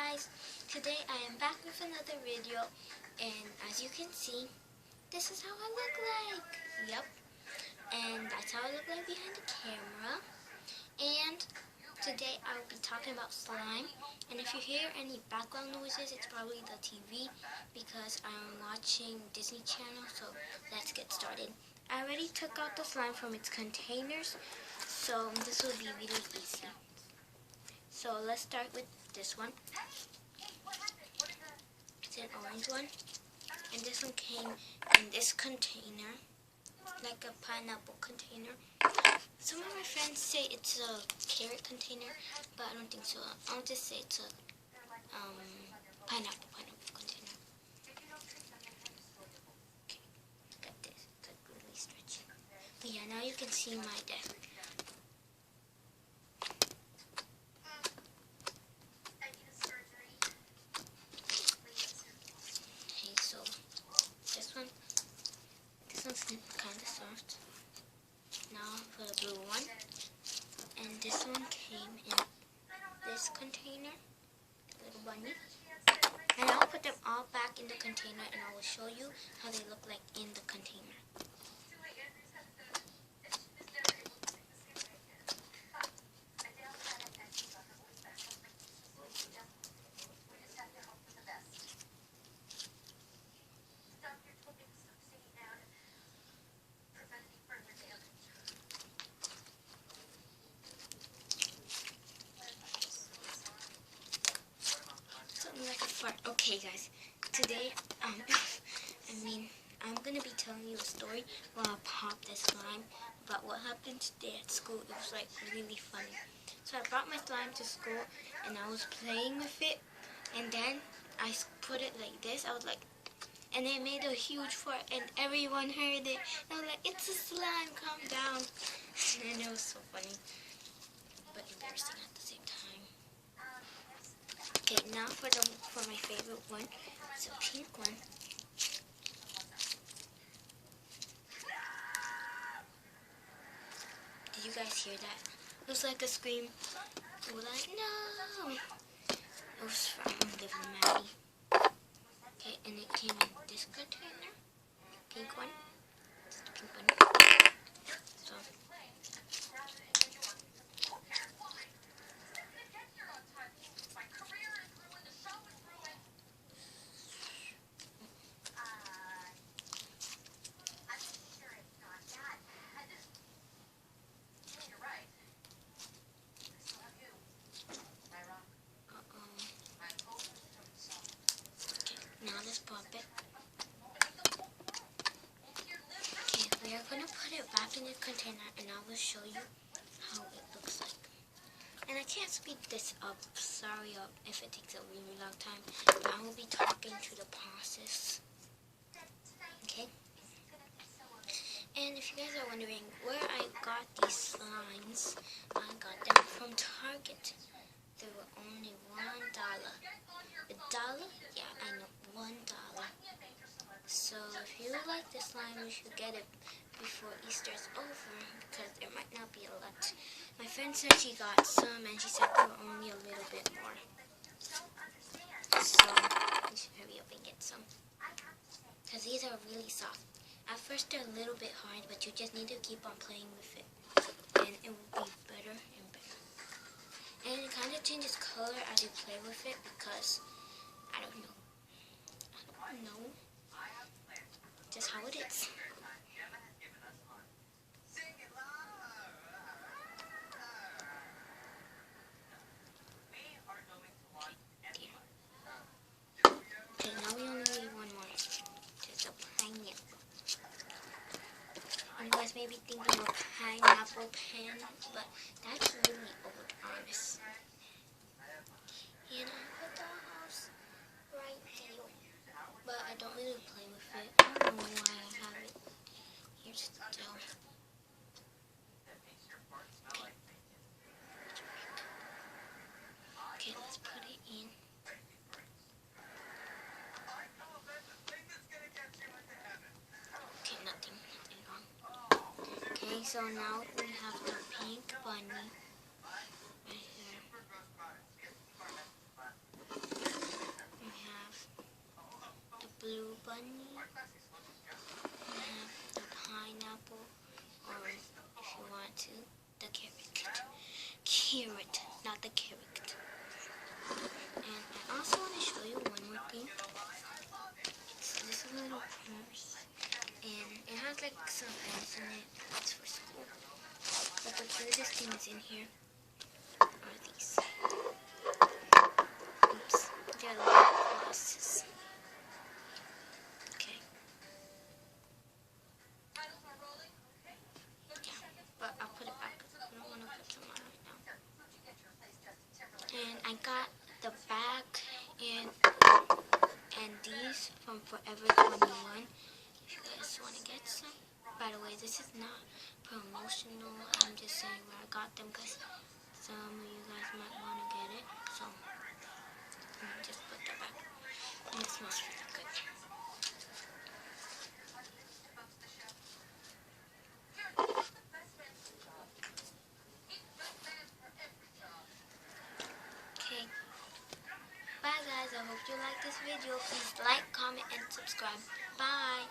guys, today I am back with another video, and as you can see, this is how I look like. Yep, and that's how I look like behind the camera. And today I'll be talking about slime, and if you hear any background noises, it's probably the TV because I'm watching Disney Channel. So let's get started. I already took out the slime from its containers, so this will be really easy. So let's start with this one. It's an orange one, and this one came in this container, like a pineapple container. Some of my friends say it's a carrot container, but I don't think so. I'll just say it's a pineapple container. Okay, got this. It's like really stretchy. But yeah, now you can see my desk. This one's kind of soft. Now for the blue one, and this one came in this container, little bunny. And I'll put them all back in the container, and I will show you how they look like in the container. Okay guys, today, I'm gonna be telling you a story while I pop this slime about what happened today at school. It was like really funny. So I brought my slime to school and I was playing with it, and then I put it like this. I was like, and it made a huge fart and everyone heard it. And I was like, it's a slime, calm down. And it was so funny, but embarrassing at the same time. Okay, now for my favorite one. It's a pink one. Did you guys hear that? It was like a scream. It was like, no! It was from Living Maddie. Okay, and it came in this container. Pink one. It's the pink one. So. Now let's pop it. Okay, we are going to put it back in the container, and I will show you how it looks like. And I can't speed this up. Sorry if it takes a really long time. But I will be talking to the process. Okay? And if you guys are wondering where I got these slimes, I got them from Target. They were only $1. $1? Yeah, I know, $1. So if you like the slime, you should get it before Easter is over, because there might not be a lot. My friend said she got some, and she said there were only a little bit more. So you should hurry up and get some, because these are really soft. At first they're a little bit hard, but you just need to keep on playing with it, and it will be better and better. And it kind of changes color as you play with it, because I don't know. Just how it is. Okay, now we only need one more. Just a pineapple. You guys may be thinking of pineapple pen, but that's really old, honest. And I put the house right here, but I don't really play with it. I don't know why I have it here still. Okay, let's put it in. Okay, nothing wrong. Okay, so now we have the pink bunny right here. We have the pineapple, or if you want to, the carrot. Carrot, not the carrot. And I also want to show you one more thing. It's this little purse, and it has like some pens in it. It's for school. But the cutest things in here are these. Oops, they're lip glosses. Okay. Yeah, but I'll put it back. I don't want to put some on right now. And I got the bag and these from Forever 21. If you guys want to get some. By the way, this is not promotional. I'm just saying where I got them because some of you guys might want to get it. So let me just put that back. And it smells really good. Okay. Bye guys. I hope you like this video. Please like, comment, and subscribe. Bye.